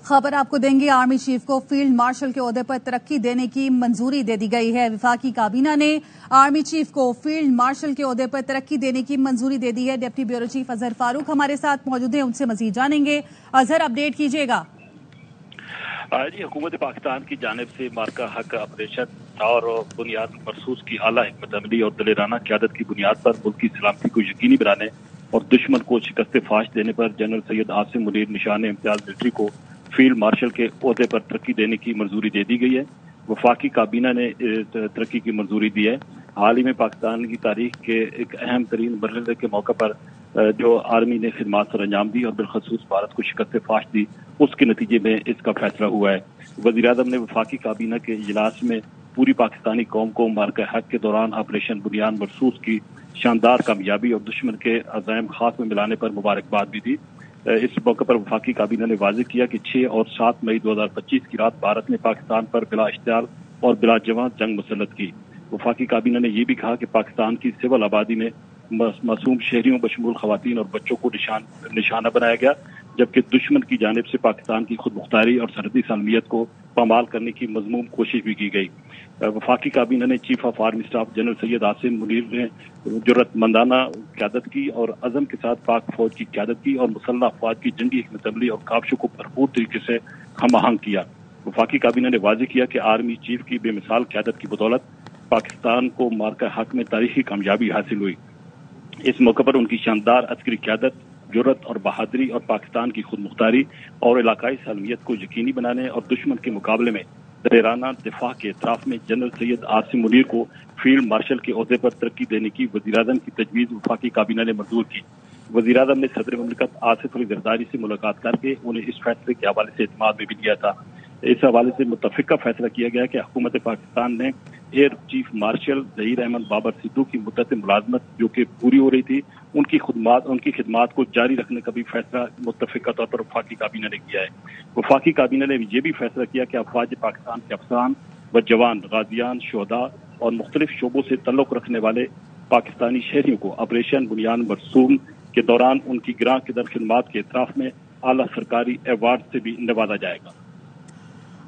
खबर आपको देंगे। आर्मी चीफ को फील्ड मार्शल के ओहदे पर तरक्की देने की मंजूरी दे दी गई है। वफाकी काबीना ने आर्मी चीफ को फील्ड मार्शल के ओहदे पर तरक्की देने की मंजूरी दे दी है। Deputy bureau chief Azhar Farooq हमारे साथ मौजूद हैं, उनसे मजीद जानेंगे। अजहर, अपडेट कीजिएगा। जी, हुकूमत पाकिस्तान की जानिब से मार्का हक ऑपरेशन और बुनियाद मरसूस की आला हिकमत अमली और दलेराना क़यादत की बुनियाद पर मुल्क की सलामती को यकीनी बनाने और दुश्मन को शिकस्त फाश देने पर जनरल सैयद आसिम मुनीर निशान इम्तियाज मिलिट्री को फील्ड मार्शल के ओहदे पर तरक्की देने की मंजूरी दे दी गई है। वफाकी काबीना ने तरक्की की मंजूरी दी है। हाल ही में पाकिस्तान की तारीख के एक अहम तरीन मरहले के मौके पर जो आर्मी ने खिदमात सर अंजाम दी और बिलखसूस भारत को शिकस्त फाश दी, उसके नतीजे में इसका फैसला हुआ है। वज़ीर-ए-आज़म ने वफाकी काबीना के इजलास में पूरी पाकिस्तानी कौम को मार्का हक के दौरान ऑपरेशन बुनियाद मरसूस की शानदार कामयाबी और दुश्मन के अज़ाइम खाक में मिलाने पर मुबारकबाद भी दी। इस मौके पर वफाकी काबीना ने वाज़ेह किया कि 6 और 7 मई 2025 की रात भारत ने पाकिस्तान पर बिला इश्तियाल और बिला जवां जंग मुसल्लत की। वफाकी काबीना ने यह भी कहा कि पाकिस्तान की सिविल आबादी में मासूम शहरियों बशमूल खवातीन और बच्चों को निशाना बनाया गया, जबकि दुश्मन की जानिब से पाकिस्तान की खुद मुख्तारी और सरहदी सालमियत को पामाल करने की मजमूम कोशिश भी की गई। वफाकी काबीना ने chief of army staff general Syed Asim Munir ने जुर्रतमंदाना क़यादत की और अज़म के साथ पाक फौज की क़यादत की और मुसल्लह अफवाज की जंगी हिकमत अमली और काबशों को भरपूर तरीके से हम आहंग किया। वफाकी काबीना ने वाज़ेह किया कि आर्मी चीफ की बेमिसाल क़यादत की बदौलत पाकिस्तान को मार्का हक में तारीखी कामयाबी हासिल हुई। इस मौके पर उनकी शानदार अस्करी क़यादत, जुर्रत और बहादुरी और पाकिस्तान की खुद मुख्तारी और इलाकाई सालमियत को यकीनी बनाने और दुश्मन के मुकाबले में दलेराना दिफा के इतराफ में जनरल सैयद आसिम मुनीर को फील्ड मार्शल के ओहदे पर तरक्की देने की वज़ीर-ए-आज़म की तजवीज़ वफाकी काबीना ने मंजूर की। वज़ीर-ए-आज़म ने सदर मुमलिकत आसिफ अली ज़रदारी से मुलाकात करके उन्हें इस फैसले के हवाले से इत्मीनान में भी दिया था। इस हवाले से मुत्तफ़िक़ा फैसला किया गया कि हुकूमत पाकिस्तान ने air chief marshal Zaheer Ahmed Babar Sidhu की मुद्दत मुलाजमत जो कि पूरी हो रही थी, उनकी खिदमात को जारी रखने का भी फैसला मुत्तफ़िक़ा तौर पर वफाकी काबीना ने किया है। वफाकी काबीना ने यह भी फैसला किया कि अफवाज पाकिस्तान के अफसरान व जवान, गाजियान, शोहदा और मुख्तलिफ शोबों से तल्लुक़ रखने वाले पाकिस्तानी शहरियों को ऑपरेशन बुनियाद मरसूम के दौरान उनकी गिरां कदर खिदमात के इतराफ में आला सरकारी अवार्ड से भी नवाजा जाएगा।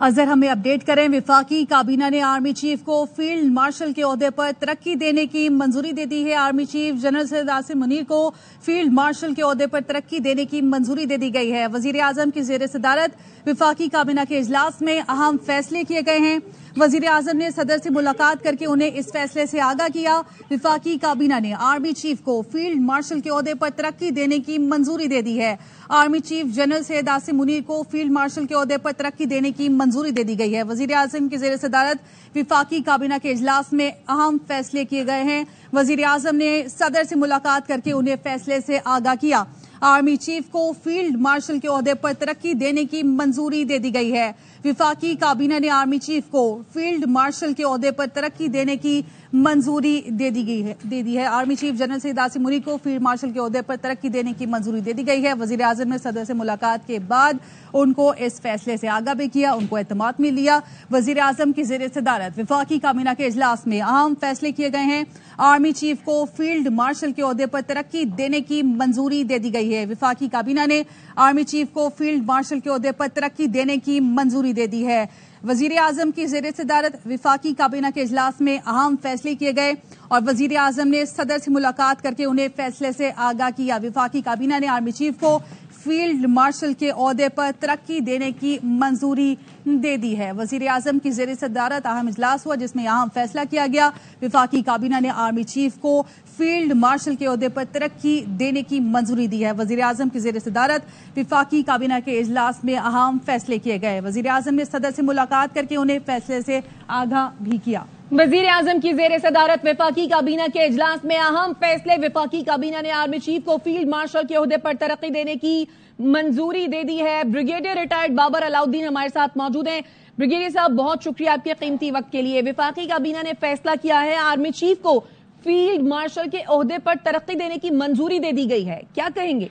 अजहर, हमें अपडेट करें। वफाकी काबीना ने आर्मी चीफ को फील्ड मार्शल के ओहदे पर तरक्की देने की मंजूरी दे दी है। Army chief general Syed Asim Munir को फील्ड मार्शल के ओहदे पर तरक्की देने की मंजूरी दे दी गई है। वज़ीर-ए-आज़म की ज़ेर सदारत वफाकी काबीना के इजलास में अहम फैसले किए गए हैं। वज़ीर-ए-आज़म ने सदर से मुलाकात करके उन्हें इस फैसले से आगाह किया। वफाकी काबीना ने आर्मी चीफ को फील्ड मार्शल के ओहदे पर तरक्की देने की मंजूरी दे दी है। Army chief general Syed Asim Munir को फील्ड मार्शल के ओहदे पर तरक्की देने की मंजूरी दे दी गई है। वज़ीर-ए-आज़म की ज़ेर सदारत वफाकी काबीना के इजलास में अहम फैसले किए गए हैं। वज़ीर-ए-आज़म ने सदर से मुलाकात करके उन्हें फैसले से आगाह किया। आर्मी चीफ को फील्ड मार्शल के ओहदे पर तरक्की देने की मंजूरी दे दी गई है। वफाकी काबीना ने आर्मी चीफ को फील्ड मार्शल के ओहदे पर तरक्की देने की मंजूरी दे दी है। Army chief general Syed Asim Munir को फील्ड मार्शल के ओहदे पर तरक्की देने की मंजूरी दे दी गई है। वज़ीर-ए-आज़म ने सदर से मुलाकात के बाद उनको इस फैसले से आगाह भी किया, उनको एतमाद में लिया। वज़ीर-ए-आज़म की ज़ेर सदारत वफाकी काबीना के इजलास में अहम फैसले किए गए हैं। आर्मी चीफ को फील्ड मार्शल के ओहदे पर तरक्की देने की मंजूरी दे दी गई है। वफाकी काबीना ने आर्मी चीफ को फील्ड मार्शल के ओहदे पर तरक्की देने की मंजूरी दे दी है। वज़ीर-ए-आज़म की ज़ेर सदारत वफाकी काबीना के इजलास में अहम फैसले किए गए और वज़ीर-ए-आज़म ने सदर से मुलाकात करके उन्हें फैसले से आगाह किया। वफाकी काबीना ने आर्मी चीफ को फील्ड मार्शल के ओहदे पर तरक्की देने की मंजूरी दे दी है। वज़ीर-ए-आज़म की ज़ेर सदारत अहम इजलास हुआ जिसमें अहम फैसला किया गया। वफाकी काबीना ने आर्मी चीफ को फील्ड मार्शल के ओहदे पर तरक्की देने की मंजूरी दी है। वज़ीर-ए-आज़म की ज़ेर सदारत वफाकी काबीना के इजलास में अहम फैसले किए गए। वज़ीर-ए-आज़म ने सदर से मुलाकात करके उन्हें फैसले से आगाह भी किया। वज़ीर-ए-आज़म की ज़ेर सदारत वफाकी काबीना के इजलास में अहम फैसले। वफाकी काबीना ने आर्मी चीफ को फील्ड मार्शल के ओहदे पर तरक्की देने की मंजूरी दे दी है। ब्रिगेडियर रिटायर्ड बाबर अलाउद्दीन हमारे साथ मौजूद हैं। ब्रिगेडियर साहब, बहुत शुक्रिया आपके कीमती वक्त के लिए। वफाकी काबीना ने फैसला किया है, आर्मी चीफ को फील्ड मार्शल के ओहदे पर तरक्की देने की मंजूरी दे दी गई है, क्या कहेंगे?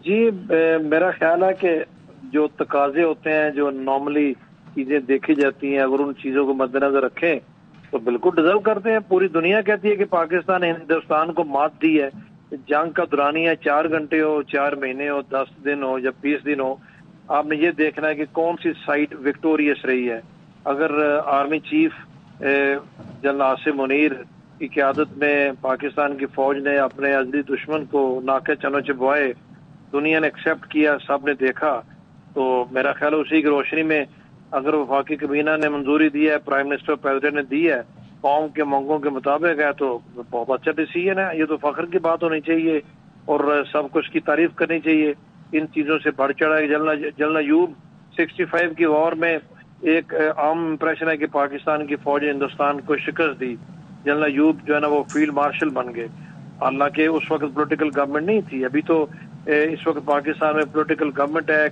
जी, मेरा ख्याल है कि जो तकाजे होते हैं, जो नॉर्मली चीजें देखी जाती हैं, अगर उन चीजों को मद्देनजर रखें तो बिल्कुल डिजर्व करते हैं। पूरी दुनिया कहती है कि पाकिस्तान ने हिंदुस्तान को मात दी है। जंग का दुरानिया 4 घंटे हो, 4 महीने हो, 10 दिन हो या 20 दिन हो, आपने ये देखना है कि कौन सी साइड विक्टोरियस रही है। अगर army chief general Asim Munir की क़यादत में पाकिस्तान की फौज ने अपने अजली दुश्मन को नाके चनो चबवाए, दुनिया ने एक्सेप्ट किया, सब ने देखा, तो मेरा ख्याल है उसी की रोशनी में अगर वफाकी काबीना ने मंजूरी दी है, प्राइम मिनिस्टर प्रेसिडेंट ने दी है, कौम के मंगों के मुताबिक है, तो बहुत अच्छा डिसीजन है। ये तो फख्र की बात होनी चाहिए और सब कुछ की तारीफ करनी चाहिए। इन चीजों से बढ़ चढ़ा जनरल अयूब 65 की वॉर में एक आम इंप्रेशन है कि पाकिस्तान की फौज ने हिंदुस्तान को शिकस्त दी। जनरल अयूब जो है ना वो फील्ड मार्शल बन गए, हालांकि उस वक्त पॉलिटिकल गवर्नमेंट नहीं थी। अभी तो इस वक्त पाकिस्तान में पॉलिटिकल गवर्नमेंट है,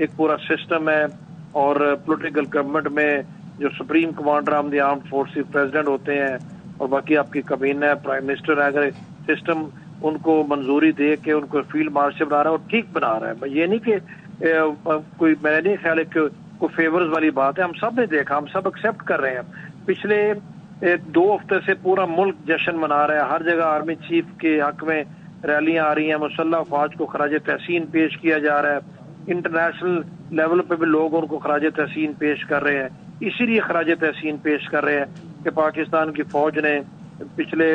एक पूरा सिस्टम है, और पॉलिटिकल गवर्नमेंट में जो supreme commander of the armed forces president होते हैं और बाकी आपकी काबीना प्राइम मिनिस्टर है। अगर सिस्टम उनको मंजूरी दे के उनको फील्ड मार्शल बना रहा है और ठीक बना रहा है, ये नहीं कि कोई, मेरा नहीं ख्याल है कि कोई फेवर्स वाली बात है। हम सब ने देखा, हम सब एक्सेप्ट कर रहे हैं। पिछले 2 हफ्ते से पूरा मुल्क जश्न मना रहा है, हर जगह आर्मी चीफ के हक में रैलियां आ रही हैं, मुसल्लह फौज को खराज तहसीन पेश किया जा रहा है, इंटरनेशनल लेवल पे भी लोग उनको खराज तहसीन पेश कर रहे हैं। इसीलिए खराज तहसीन पेश कर रहे हैं कि पाकिस्तान की फौज ने पिछले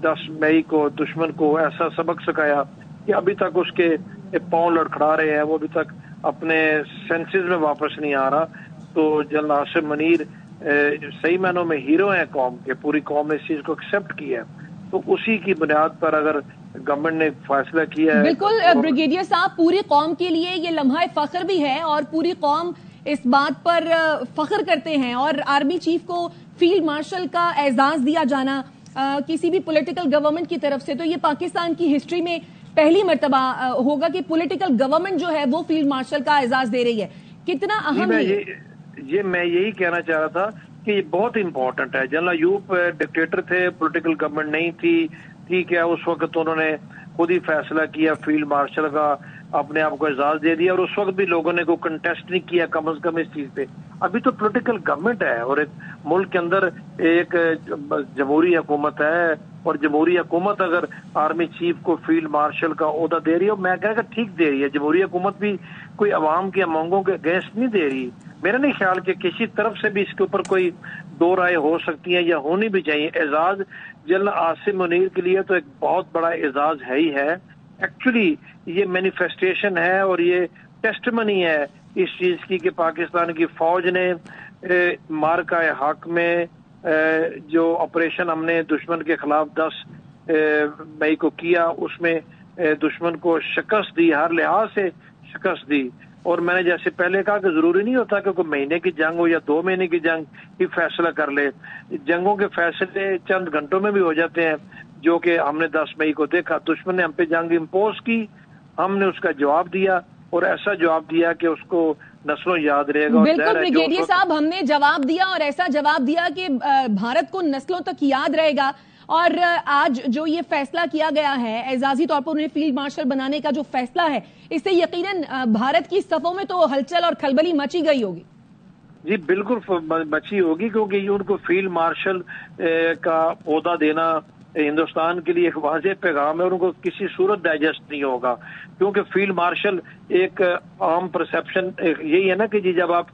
10 मई को दुश्मन को ऐसा सबक सिखाया कि अभी तक उसके पांव लड़खड़ा रहे हैं, वो अभी तक अपने सेंसेस में वापस नहीं आ रहा। तो जनरल आसिम मुनीर सही मानों में हीरो हैं कौम के, पूरी कौम ने इस चीज को एक्सेप्ट किया है, तो उसी की बुनियाद पर अगर गवर्नमेंट ने फैसला किया है। बिल्कुल ब्रिगेडियर साहब, पूरी कौम के लिए ये लम्हा फख्र भी है और पूरी कौम इस बात पर फख्र करते हैं, और आर्मी चीफ को फील्ड मार्शल का एजाज दिया जाना किसी भी पॉलिटिकल गवर्नमेंट की तरफ से, तो ये पाकिस्तान की हिस्ट्री में पहली मर्तबा होगा कि पॉलिटिकल गवर्नमेंट जो है वो फील्ड मार्शल का एजाज दे रही है। कितना अहम ये मैं यही कहना चाह रहा था कि ये बहुत इंपॉर्टेंट है। जनरल अयूब डिक्टेटर थे, पॉलिटिकल गवर्नमेंट नहीं थी, ठीक है, उस वक्त उन्होंने खुद ही फैसला किया फील्ड मार्शल का, अपने आप को एजाज दे दिया, और उस वक्त भी लोगों ने कोई कंटेस्ट नहीं किया कम से कम इस चीज पे। अभी तो पॉलिटिकल गवर्नमेंट है और एक मुल्क के अंदर एक जमहूरी हुकूमत है, और जमहूरी हुकूमत अगर आर्मी चीफ को फील्ड मार्शल का ओहदा दे रही है, मैं कहूँगा ठीक दे रही है। जमहूरी हुकूमत भी कोई अवाम के मंगों के अगेंस्ट नहीं दे रही। मेरा नहीं ख्याल कि किसी तरफ से भी इसके ऊपर कोई दो राय हो सकती है या होनी भी चाहिए। एजाज जनरल आसिम मुनीर के लिए तो एक बहुत बड़ा एजाज है ही है। एक्चुअली ये मैनिफेस्टेशन है और ये टेस्टमनी है इस चीज की कि पाकिस्तान की फौज ने मार्का हक में जो ऑपरेशन हमने दुश्मन के खिलाफ 10 मई को किया, उसमें दुश्मन को शिकस्त दी, हर लिहाज से शिकस्त दी। और मैंने जैसे पहले कहा कि जरूरी नहीं होता कि कोई महीने की जंग हो या 2 महीने की जंग ही फैसला कर ले। जंगों के फैसले चंद घंटों में भी हो जाते हैं, जो कि हमने 10 मई को देखा। दुश्मन ने हम पे जंग इम्पोज की, हमने उसका जवाब दिया, और ऐसा जवाब दिया कि उसको नस्लों याद रहेगा। बिल्कुल ब्रिगेडियर साहब, हमने जवाब दिया और ऐसा जवाब दिया कि भारत को नस्लों तक याद रहेगा। और आज जो ये फैसला किया गया है, एजाजी तौर पर उन्हें फील्ड मार्शल बनाने का जो फैसला है, इससे यकीनन भारत की सफों में तो हलचल और खलबली मची गई होगी। जी बिल्कुल मची होगी, क्योंकि उनको फील्ड मार्शल का ओहदा देना हिंदुस्तान के लिए एक वाज़ेह पैगाम है, और उनको किसी सूरत डाइजेस्ट नहीं होगा। क्योंकि फील्ड मार्शल एक आम परसेप्शन यही है ना कि जी जब आप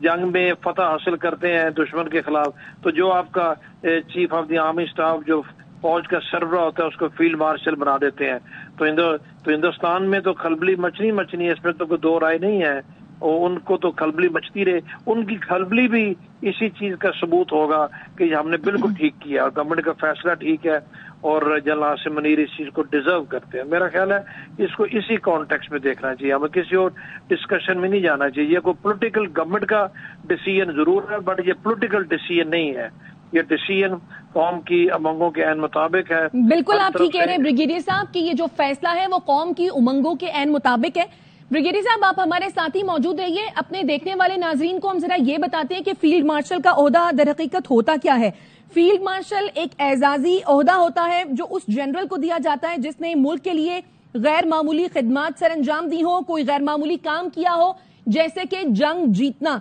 जंग में फतह हासिल करते हैं दुश्मन के खिलाफ, तो जो आपका chief of the army staff जो फौज का सरबरा होता है उसको फील्ड मार्शल बना देते हैं। तो हिंदुस्तान में तो खलबली मचनी है, इसमें तो कोई दो राय नहीं है। और उनको तो खलबली मचती रहे, उनकी खलबली भी इसी चीज का सबूत होगा कि हमने बिल्कुल ठीक किया और गवर्नमेंट का फैसला ठीक है, और जनरल आसिम मुनीर इस चीज को डिजर्व करते हैं। मेरा ख्याल है इसको इसी कॉन्टेक्स्ट में देखना चाहिए, हमें किसी और डिस्कशन में नहीं जाना चाहिए। कोई पॉलिटिकल गवर्नमेंट का डिसीजन जरूर है, बट ये पॉलिटिकल डिसीजन नहीं है, ये डिसीजन कौम की उमंगों के ऐन मुताबिक है। बिल्कुल आप ठीक कह रहे हैं ब्रिगेडियर साहब कि ये जो फैसला है वो कौम की उमंगों के ऐन मुताबिक है। ब्रिगेडियर साहब, आप हमारे साथ ही मौजूद रहिए। अपने देखने वाले नाजरीन को हम जरा ये बताते हैं कि फील्ड मार्शल का ओहदा दर हकीकत होता क्या है। फील्ड मार्शल एक एजाजी ओहदा होता है जो उस जनरल को दिया जाता है जिसने मुल्क के लिए गैर मामूली खिदमात सर अंजाम दी हो, कोई गैर मामूली काम किया हो, जैसे कि जंग जीतना।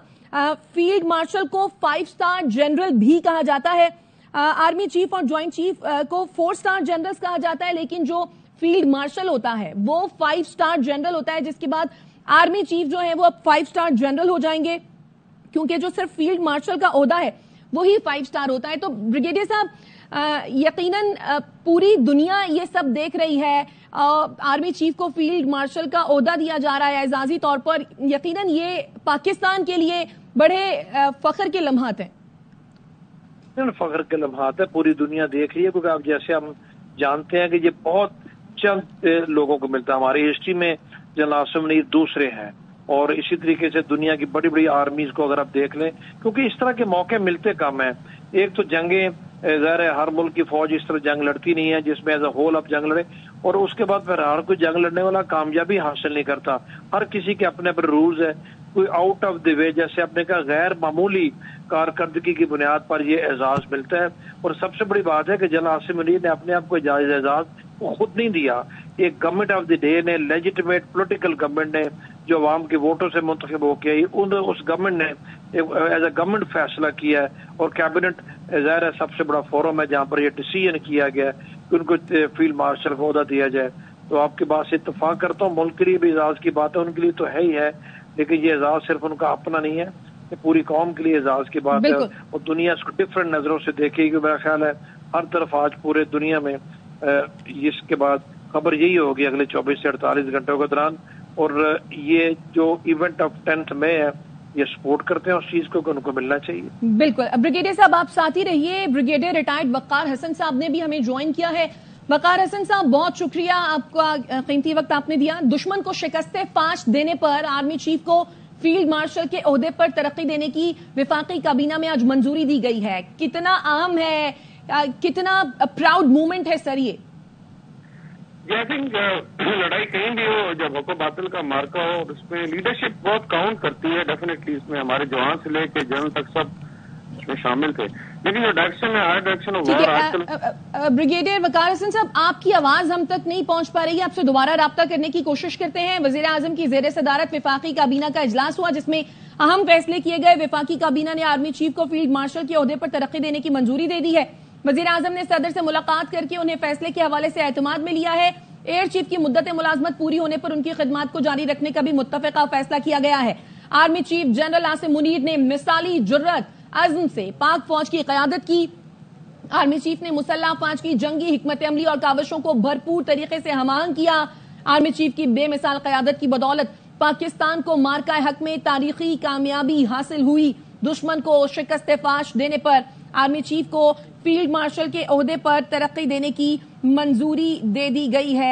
फील्ड मार्शल को 5 स्टार जनरल भी कहा जाता है। आर्मी चीफ और ज्वाइंट चीफ को 4 स्टार जनरल्स कहा जाता है, लेकिन जो फील्ड मार्शल होता है वो 5 स्टार जनरल होता है, जिसके बाद आर्मी चीफ जो है वो अब 5 स्टार जनरल हो जाएंगे, क्योंकि जो सिर्फ फील्ड मार्शल का ओहदा है वही 5 स्टार होता है। तो ब्रिगेडियर साहब, यकीनन पूरी दुनिया ये सब देख रही है, आर्मी चीफ को फील्ड मार्शल का ओहदा दिया जा रहा है एजाजी तौर पर, यकीनन ये पाकिस्तान के लिए बड़े फख्र के लम्हात हैं। फख्र के लम्हात है, पूरी दुनिया देख रही है, क्योंकि अब जैसे हम जानते हैं कि ये बहुत चंद लोगों को मिलता है। हमारी हिस्ट्री में जनरल आसिम मुनीर दूसरे हैं, और इसी तरीके से दुनिया की बड़ी बड़ी आर्मीज को अगर आप देख लें, क्योंकि इस तरह के मौके मिलते कम हैं। एक तो जंगें, ज़ाहिर है हर मुल्क की फौज इस तरह जंग लड़ती नहीं है जिसमें एज अ होल आप जंग लड़े, और उसके बाद फिर हर कोई जंग लड़ने वाला कामयाबी हासिल नहीं करता। हर किसी के अपने अपने रूल्स है। कोई आउट ऑफ द वे, जैसे आपने कहा, गैर मामूली कारकर्दगी की बुनियाद पर ये एजाज मिलता है। और सबसे बड़ी बात है कि जनरल आसिम मुनीर ने अपने आप को एजाज खुद नहीं दिया, एक गवर्नमेंट ऑफ द डे ने, लेजिटिमेट पॉलिटिकल गवर्नमेंट ने, जो अवाम के वोटों से मुंतखब होकर उस गवर्नमेंट ने एज अ गवर्नमेंट फैसला किया है। और कैबिनेट ज़ाहिर है सबसे बड़ा फोरम है जहाँ पर यह डिसीजन किया गया है कि उनको फील्ड मार्शल का ओहदा दिया जाए। तो आपकी बात से इत्तेफाक करता हूँ, मुल्क के लिए भी एजाज की बात है, उनके लिए तो है ही है, लेकिन ये एजाज सिर्फ उनका अपना नहीं है, ये पूरी कौम के लिए एजाज की बात है। और दुनिया इसको डिफरेंट नजरों से देखेगी। मेरा ख्याल है हर तरफ आज पूरे दुनिया में इसके बाद खबर यही होगी अगले 24 से 48 घंटों के दौरान। और ये जो इवेंट ऑफ 10 मई है, ये सपोर्ट करते हैं उस चीज को कि उनको मिलना चाहिए। बिल्कुल। ब्रिगेडियर साहब आप साथ ही रहिए। ब्रिगेडियर रिटायर्ड वक़ार हसन साहब ने भी हमें ज्वाइन किया है। वक़ार हसन साहब, बहुत शुक्रिया, आपका कीमती वक्त आपने दिया। दुश्मन को शिकस्ते 5 देने पर आर्मी चीफ को फील्ड मार्शल के ओहदे पर तरक्की देने की वफाकी काबीना में आज मंजूरी दी गई है। कितना अहम है, कितना प्राउड मूवमेंट है सर ये? आई थिंक लड़ाई कहीं भी हो, जब हक बातिल का मार्का हो, उसमें लीडरशिप बहुत काउंट करती है। डेफिनेटली इसमें हमारे जवान से लेके जनरल तक सब इसमें शामिल थे, लेकिन जो डायरेक्शन है, हायर डायरेक्शन ऑफ वॉर आजकल। ब्रिगेडियर वक़ार हसन साहब, आपकी आवाज हम तक नहीं पहुंच पा रही है, आपसे दोबारा राब्ता करने की कोशिश करते हैं। वजीर आजम की जेर सदारत वफाकी काबीना का इजलास हुआ, जिसमें अहम फैसले किए गए। वफाकी काबीना ने आर्मी चीफ को फील्ड मार्शल के ओहदे पर तरक्की देने की मंजूरी दे दी है। वजीर आजम ने सदर से मुलाकात करके उन्हें फैसले के हवाले से एतमाद में लिया है। एयर चीफ की मुद्दत मुलाजमत पूरी होने पर उनकी खिदमत को जारी रखने का भी मुत्तफ़िका फैसला किया गया है। Army chief general Asim Munir ने मिसाली जुर्रत अज़्म से पाक फौज की क़यादत की। आर्मी चीफ ने मुसल्लह फौज की जंगी हिकमत अमली और काविशों को भरपूर तरीके से हमाहंग किया। आर्मी चीफ की बेमिसाल क़यादत की बदौलत पाकिस्तान को मार्का हक में तारीखी कामयाबी हासिल हुई। दुश्मन को शिकस्त फाश देने पर आर्मी चीफ को फील्ड मार्शल के ओहदे पर तरक्की देने की मंजूरी दे दी गई है।